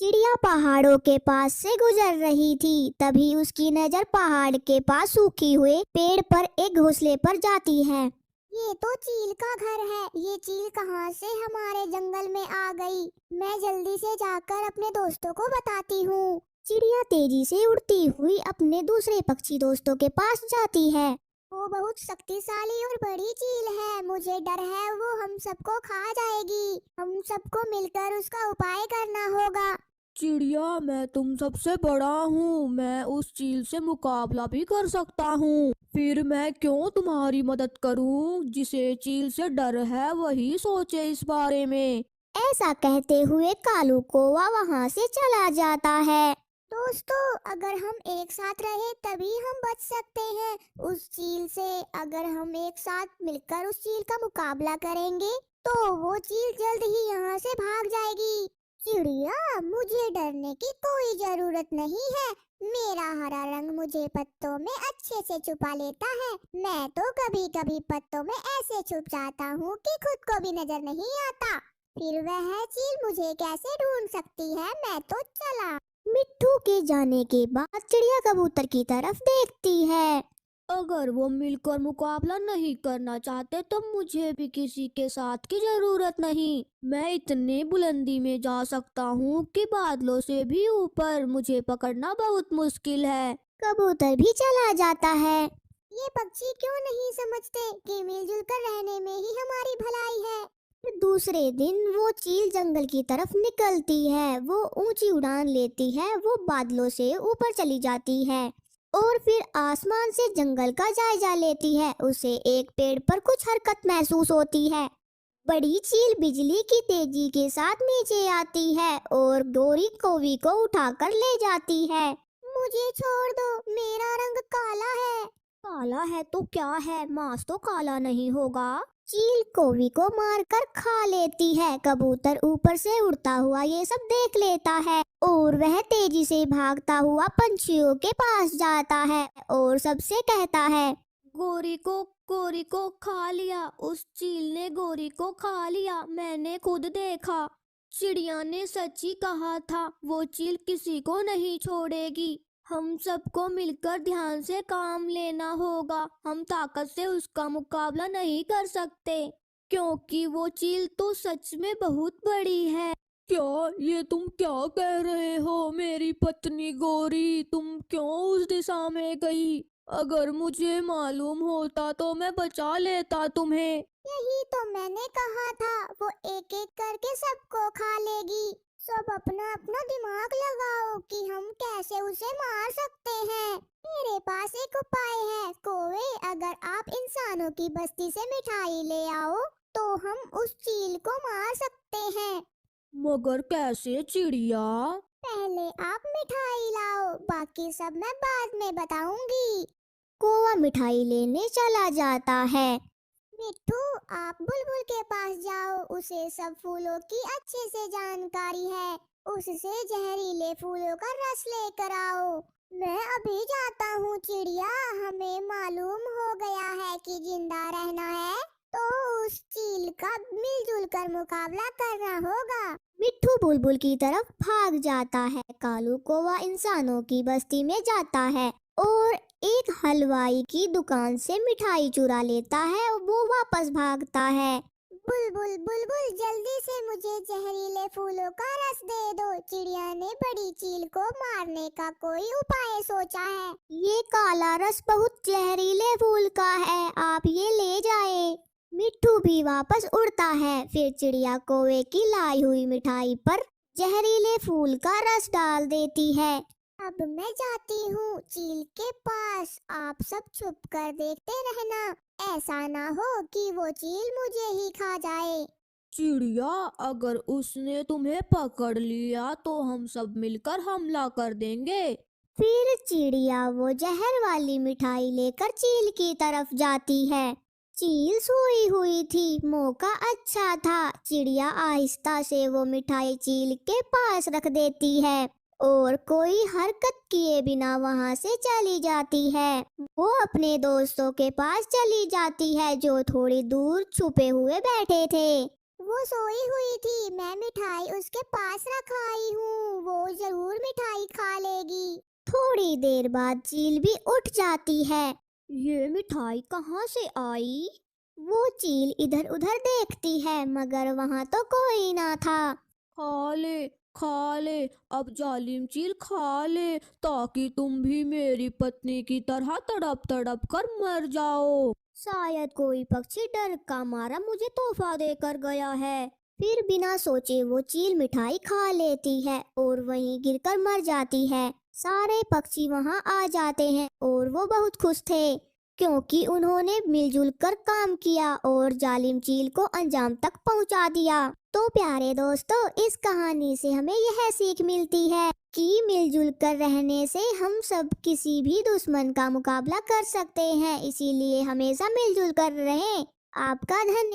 चिड़िया पहाड़ों के पास से गुजर रही थी। तभी उसकी नजर पहाड़ के पास सूखे हुए पेड़ पर एक घोंसले पर जाती है। ये तो चील का घर है। ये चील कहाँ से हमारे जंगल में आ गई? मैं जल्दी से जाकर अपने दोस्तों को बताती हूँ। चिड़िया तेजी से उड़ती हुई अपने दूसरे पक्षी दोस्तों के पास जाती है। वो बहुत शक्तिशाली और बड़ी चील है। मुझे डर है वो हम सबको खा जाएगी। हम सबको मिलकर उसका उपाय करना होगा। चिड़िया, मैं तुम सबसे बड़ा हूँ। मैं उस चील से मुकाबला भी कर सकता हूँ। फिर मैं क्यों तुम्हारी मदद करूँ? जिसे चील से डर है वही सोचे इस बारे में। ऐसा कहते हुए कालू कौवा वहाँ से चला जाता है। दोस्तों, अगर हम एक साथ रहे तभी हम बच सकते हैं उस चील से। अगर हम एक साथ मिलकर उस चील का मुकाबला करेंगे तो वो चील जल्द ही यहाँ से भाग जाएगी। चिड़िया, मुझे डरने की कोई जरूरत नहीं है। मेरा हरा रंग मुझे पत्तों में अच्छे से छुपा लेता है। मैं तो कभी कभी पत्तों में ऐसे छुप जाता हूँ कि खुद को भी नजर नहीं आता। फिर वह चील मुझे कैसे ढूंढ सकती है? मैं तो चला। मिट्ठू के जाने के बाद चिड़िया कबूतर की तरफ देखती है। अगर वो मिलकर मुकाबला नहीं करना चाहते तो मुझे भी किसी के साथ की जरूरत नहीं। मैं इतनी बुलंदी में जा सकता हूँ कि बादलों से भी ऊपर मुझे पकड़ना बहुत मुश्किल है। कबूतर भी चला जाता है। ये पक्षी क्यों नहीं समझते कि मिलजुल कर रहने में ही हमारी भलाई है। फिर दूसरे दिन वो चील जंगल की तरफ निकलती है। वो ऊंची उड़ान लेती है। वो बादलों से ऊपर चली जाती है और फिर आसमान से जंगल का जायजा लेती है। उसे एक पेड़ पर कुछ हरकत महसूस होती है। बड़ी चील बिजली की तेजी के साथ नीचे आती है और गोरी कोवी को उठाकर ले जाती है। मुझे छोड़ दो, मेरा रंग काला है। काला है तो क्या है, मांस तो काला नहीं होगा। चील कोवी को मारकर खा लेती है। कबूतर ऊपर से उड़ता हुआ ये सब देख लेता है और वह तेजी से भागता हुआ पंछियों के पास जाता है और सबसे कहता है, गोरी को खा लिया। उस चील ने गोरी को खा लिया। मैंने खुद देखा। चिड़िया ने सच ही कहा था, वो चील किसी को नहीं छोड़ेगी। हम सबको मिलकर ध्यान से काम लेना होगा। हम ताकत से उसका मुकाबला नहीं कर सकते क्योंकि वो चील तो सच में बहुत बड़ी है। ये तुम क्या कह रहे हो? मेरी पत्नी गोरी, तुम क्यों उस दिशा में गई? अगर मुझे मालूम होता तो मैं बचा लेता तुम्हें। यही तो मैंने कहा था, वो एक एक करके सबको खा लेगी। सब अपना अपना दिमाग लगाओ कि हम कैसे उसे मार सकते हैं। मेरे पास एक उपाय है। कौवे, अगर आप इंसानों की बस्ती से मिठाई ले आओ तो हम उस चील को मार सकते हैं। मगर कैसे चिड़िया? पहले आप मिठाई लाओ, बाकी सब मैं बाद में बताऊंगी। कौवा मिठाई लेने चला जाता है। मिट्ठू, आप बुलबुल के पास जाओ। उसे सब फूलों की अच्छे से जानकारी है। उससे जहरीले फूलों का रस लेकर आओ। मैं अभी जाता हूँ चिड़िया। हमें मालूम हो गया है कि जिंदा रहना है तो उस चील का मिलजुल कर मुकाबला करना होगा। मिट्ठू बुलबुल की तरफ भाग जाता है। कालू कौवा इंसानों की बस्ती में जाता है और एक हलवाई की दुकान से मिठाई चुरा लेता है। वो वापस भागता है। बुलबुल बुलबुल, जल्दी से मुझे जहरीले फूलों का रस दे दो। चिड़िया ने बड़ी चील को मारने का कोई उपाय सोचा है। ये काला रस बहुत जहरीले फूल का है, आप ये ले जाए। मिट्ठू भी वापस उड़ता है। फिर चिड़िया कौवे की लाई हुई मिठाई पर जहरीले फूल का रस डाल देती है। अब मैं जाती हूँ चील के पास। आप सब छुप कर देखते रहना। ऐसा ना हो कि वो चील मुझे ही खा जाए। चिड़िया, अगर उसने तुम्हें पकड़ लिया तो हम सब मिलकर हमला कर देंगे। फिर चिड़िया वो जहर वाली मिठाई लेकर चील की तरफ जाती है। चील सोई हुई थी। मौका अच्छा था। चिड़िया आहिस्ता से वो मिठाई चील के पास रख देती है और कोई हरकत किए बिना वहां से चली जाती है। वो अपने दोस्तों के पास चली जाती है जो थोड़ी दूर छुपे हुए बैठे थे। वो सोई हुई थी। मैं मिठाई उसके पास रखाई हूँ। वो जरूर मिठाई खा लेगी। थोड़ी देर बाद चील भी उठ जाती है। ये मिठाई कहाँ से आई? वो चील इधर उधर देखती है मगर वहाँ तो कोई ना था। खा ले, अब जालिम चील खा ले, ताकि तुम भी मेरी पत्नी की तरह तड़प तड़प कर मर जाओ। शायद कोई पक्षी डर का मारा मुझे तोहफा देकर गया है। फिर बिना सोचे वो चील मिठाई खा लेती है और वहीं गिरकर मर जाती है। सारे पक्षी वहां आ जाते हैं और वो बहुत खुश थे क्योंकि उन्होंने मिलजुल कर काम किया और जालिम चील को अंजाम तक पहुंचा दिया। तो प्यारे दोस्तों, इस कहानी से हमें यह सीख मिलती है कि मिलजुल कर रहने से हम सब किसी भी दुश्मन का मुकाबला कर सकते हैं। इसीलिए हमेशा मिलजुल कर रहें। आपका धन्यवाद।